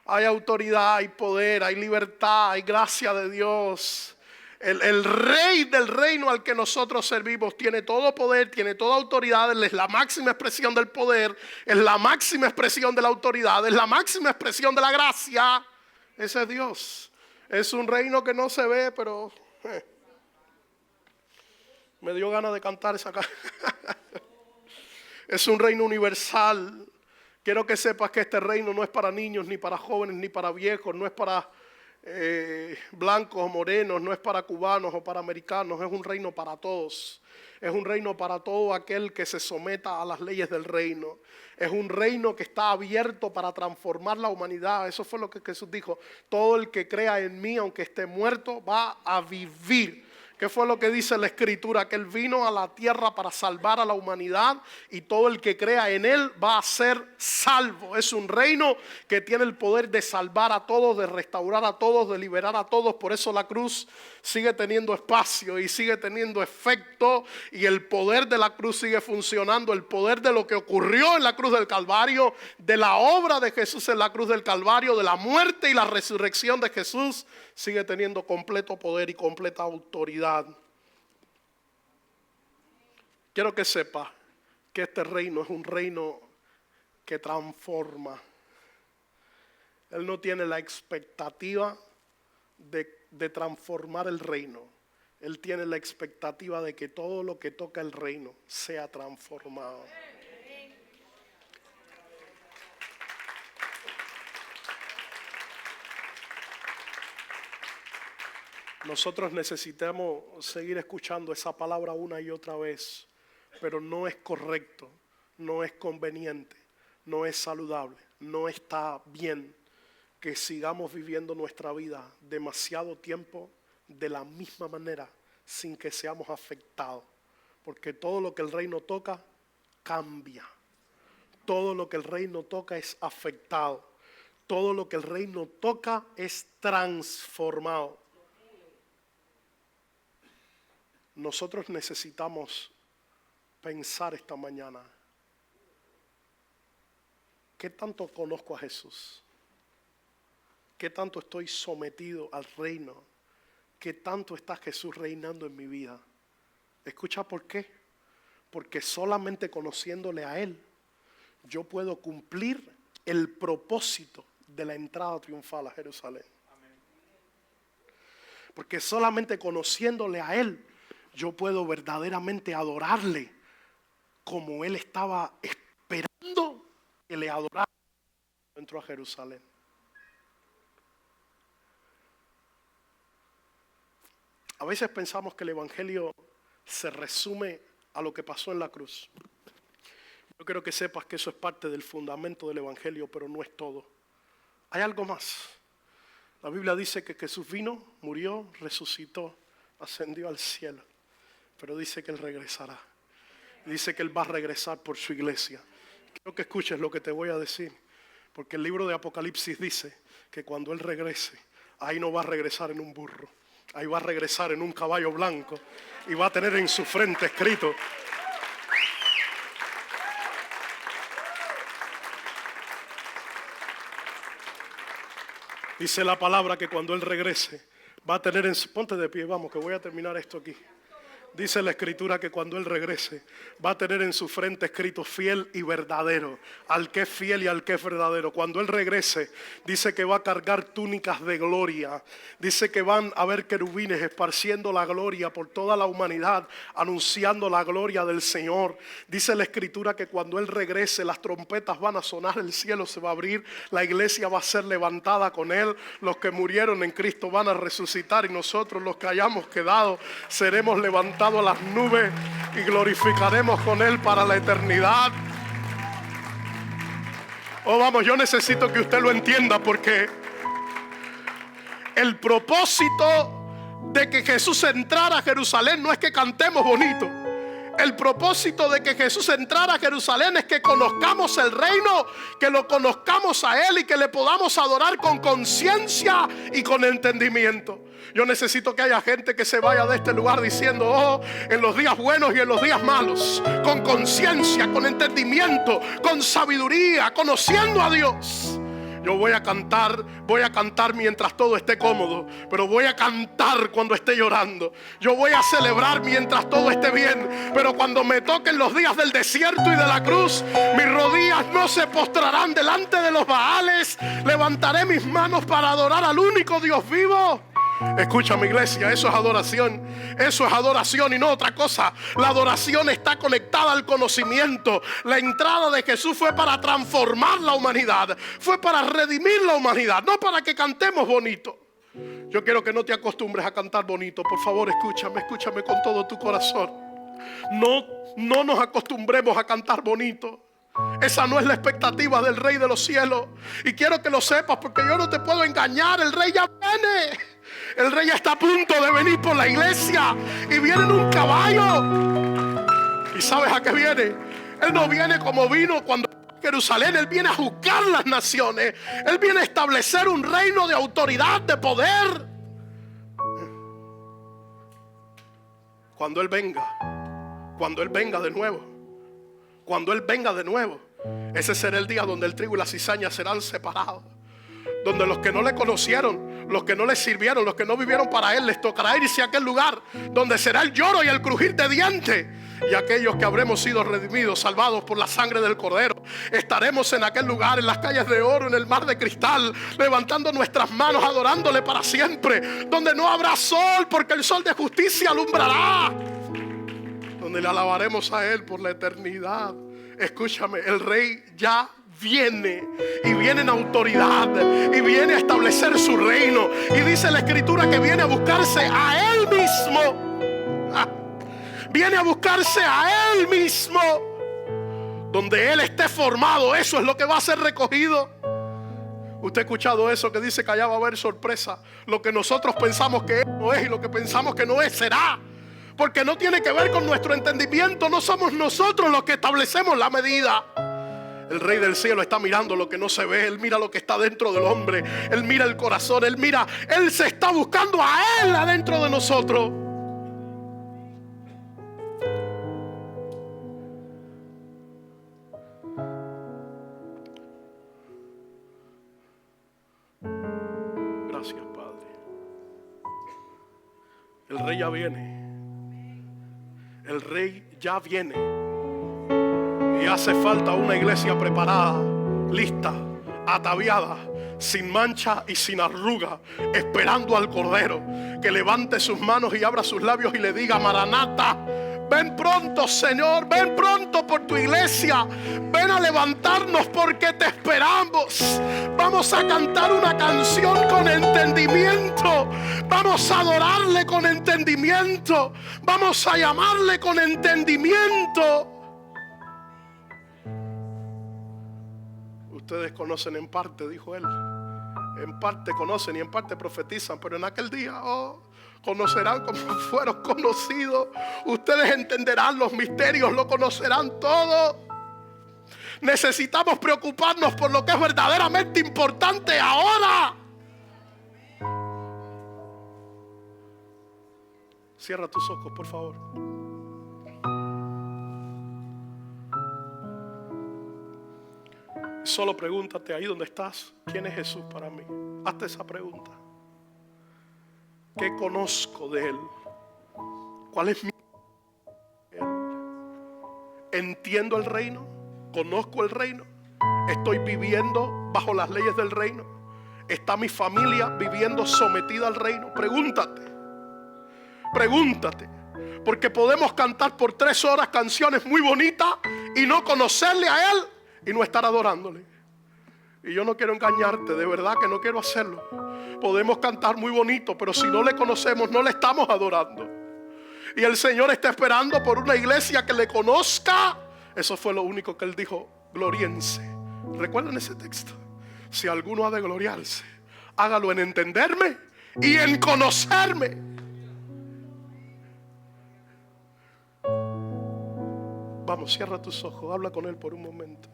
hay autoridad, hay poder, hay libertad, hay gracia de Dios. El rey del reino al que nosotros servimos tiene todo poder, tiene toda autoridad. Él es la máxima expresión del poder, es la máxima expresión de la autoridad, es la máxima expresión de la gracia. Ese es Dios. Es un reino que no se ve, pero me dio ganas de cantar esa canción. Es un reino universal. Quiero que sepas que este reino no es para niños, ni para jóvenes, ni para viejos, no es para blancos o morenos, no es para cubanos o para americanos, es un reino para todos. Es un reino para todo aquel que se someta a las leyes del reino. Es un reino que está abierto para transformar la humanidad. Eso fue lo que Jesús dijo. Todo el que crea en mí, aunque esté muerto, va a vivir. ¿Qué fue lo que dice la Escritura? Que Él vino a la tierra para salvar a la humanidad y todo el que crea en Él va a ser salvo. Es un reino que tiene el poder de salvar a todos, de restaurar a todos, de liberar a todos. Por eso la cruz sigue teniendo espacio y sigue teniendo efecto y el poder de la cruz sigue funcionando. El poder de lo que ocurrió en la cruz del Calvario, de la obra de Jesús en la cruz del Calvario, de la muerte y la resurrección de Jesús, sigue teniendo completo poder y completa autoridad. Quiero que sepa que este reino es un reino que transforma. Él no tiene la expectativa de transformar el reino. Él tiene la expectativa de que todo lo que toca el reino sea transformado. Nosotros necesitamos seguir escuchando esa palabra una y otra vez, pero no es correcto, no es conveniente, no es saludable, no está bien que sigamos viviendo nuestra vida demasiado tiempo de la misma manera sin que seamos afectados, porque todo lo que el reino toca cambia, todo lo que el reino toca es afectado, todo lo que el reino toca es transformado. Nosotros necesitamos pensar esta mañana, ¿qué tanto conozco a Jesús? ¿Qué tanto estoy sometido al reino? ¿Qué tanto está Jesús reinando en mi vida? Escucha por qué. Porque solamente conociéndole a Él, yo puedo cumplir el propósito de la entrada triunfal a Jerusalén. Porque solamente conociéndole a Él, yo puedo verdaderamente adorarle como Él estaba esperando que le adorara cuando entró a Jerusalén. A veces pensamos que el Evangelio se resume a lo que pasó en la cruz. Yo quiero que sepas que eso es parte del fundamento del Evangelio, pero no es todo. Hay algo más. La Biblia dice que Jesús vino, murió, resucitó, ascendió al cielo. Pero dice que Él regresará. Dice que Él va a regresar por su iglesia. Quiero que escuches lo que te voy a decir. Porque el libro de Apocalipsis dice que cuando Él regrese, ahí no va a regresar en un burro. Ahí va a regresar en un caballo blanco. Y va a tener en su frente escrito: dice la palabra que cuando Él regrese, va a tener en su... Ponte de pie, vamos, que voy a terminar esto aquí. Dice la Escritura que cuando Él regrese va a tener en su frente escrito fiel y verdadero. Al que es fiel y al que es verdadero. Cuando Él regrese dice que va a cargar túnicas de gloria. Dice que van a haber querubines esparciendo la gloria por toda la humanidad, anunciando la gloria del Señor. Dice la Escritura que cuando Él regrese las trompetas van a sonar, el cielo se va a abrir, la iglesia va a ser levantada con Él. Los que murieron en Cristo van a resucitar y nosotros los que hayamos quedado seremos levantados a las nubes y glorificaremos con Él para la eternidad. Oh, vamos, yo necesito que usted lo entienda, porque el propósito de que Jesús entrara a Jerusalén no es que cantemos bonito. El propósito de que Jesús entrara a Jerusalén es que conozcamos el reino, que lo conozcamos a Él y que le podamos adorar con conciencia y con entendimiento. Yo necesito que haya gente que se vaya de este lugar diciendo: oh, en los días buenos y en los días malos, con conciencia, con entendimiento, con sabiduría, conociendo a Dios. Yo voy a cantar mientras todo esté cómodo, pero voy a cantar cuando esté llorando. Yo voy a celebrar mientras todo esté bien, pero cuando me toquen los días del desierto y de la cruz, mis rodillas no se postrarán delante de los Baales. Levantaré mis manos para adorar al único Dios vivo. Escucha, mi iglesia, eso es adoración. Eso es adoración y no otra cosa. La adoración está conectada al conocimiento. La entrada de Jesús fue para transformar la humanidad, fue para redimir la humanidad, no para que cantemos bonito. Yo quiero que no te acostumbres a cantar bonito. Por favor, escúchame con todo tu corazón. No nos acostumbremos a cantar bonito. Esa no es la expectativa del Rey de los cielos. Y quiero que lo sepas, porque yo no te puedo engañar. El Rey ya viene. El Rey ya está a punto de venir por la iglesia. Y viene en un caballo. ¿Y sabes a qué viene? Él no viene como vino cuando Jerusalén. Él viene a juzgar las naciones. Él viene a establecer un reino de autoridad, de poder. Cuando Él venga de nuevo, cuando Él venga de nuevo, ese será el día donde el trigo y la cizaña serán separados. Donde los que no le conocieron, los que no le sirvieron, los que no vivieron para Él, les tocará irse a aquel lugar donde será el lloro y el crujir de dientes. Y aquellos que habremos sido redimidos, salvados por la sangre del Cordero, estaremos en aquel lugar, en las calles de oro, en el mar de cristal, levantando nuestras manos, adorándole para siempre. Donde no habrá sol, porque el sol de justicia alumbrará. Donde le alabaremos a Él por la eternidad. Escúchame, el Rey ya viene, y viene en autoridad, y viene a establecer su reino. Y dice la Escritura que viene a buscarse a Él mismo. Viene a buscarse a Él mismo. Donde Él esté formado, eso es lo que va a ser recogido. Usted ha escuchado eso que dice que allá va a haber sorpresa. Lo que nosotros pensamos que no es y lo que pensamos que no es, será. Porque no tiene que ver con nuestro entendimiento. No somos nosotros los que establecemos la medida. El Rey del cielo está mirando lo que no se ve. Él mira lo que está dentro del hombre. Él mira el corazón. Él se está buscando a Él adentro de nosotros. Gracias, Padre. El Rey ya viene. El Rey ya viene. Y hace falta una iglesia preparada, lista, ataviada, sin mancha y sin arruga, esperando al Cordero, que levante sus manos y abra sus labios y le diga: Maranata, ven pronto, Señor, ven pronto por tu iglesia. Ven a levantarnos porque te esperamos. Vamos a cantar una canción con entendimiento. Vamos a adorarle con entendimiento. Vamos a llamarle con entendimiento. Ustedes conocen en parte, dijo Él. En parte conocen y en parte profetizan, pero en aquel día, conocerán como fueron conocidos. Ustedes entenderán los misterios, lo conocerán todo. Necesitamos preocuparnos por lo que es verdaderamente importante ahora. Cierra tus ojos, por favor. Solo pregúntate ahí donde estás: ¿quién es Jesús para mí? Hazte esa pregunta. ¿Qué conozco de Él? ¿Cuál es mi Él? ¿Entiendo el reino? ¿Conozco el reino? ¿Estoy viviendo bajo las leyes del reino? ¿Está mi familia viviendo sometida al reino? Pregúntate. Pregúntate. Porque podemos cantar por 3 horas canciones muy bonitas y no conocerle a Él y no estar adorándole. Y yo no quiero engañarte, de verdad que no quiero hacerlo. Podemos cantar muy bonito, pero si no le conocemos, no le estamos adorando. Y el Señor está esperando por una iglesia que le conozca. Eso fue lo único que Él dijo: gloriense. ¿Recuerdan ese texto? Si alguno ha de gloriarse, hágalo en entenderme y en conocerme. Vamos, cierra tus ojos, habla con Él por un momento.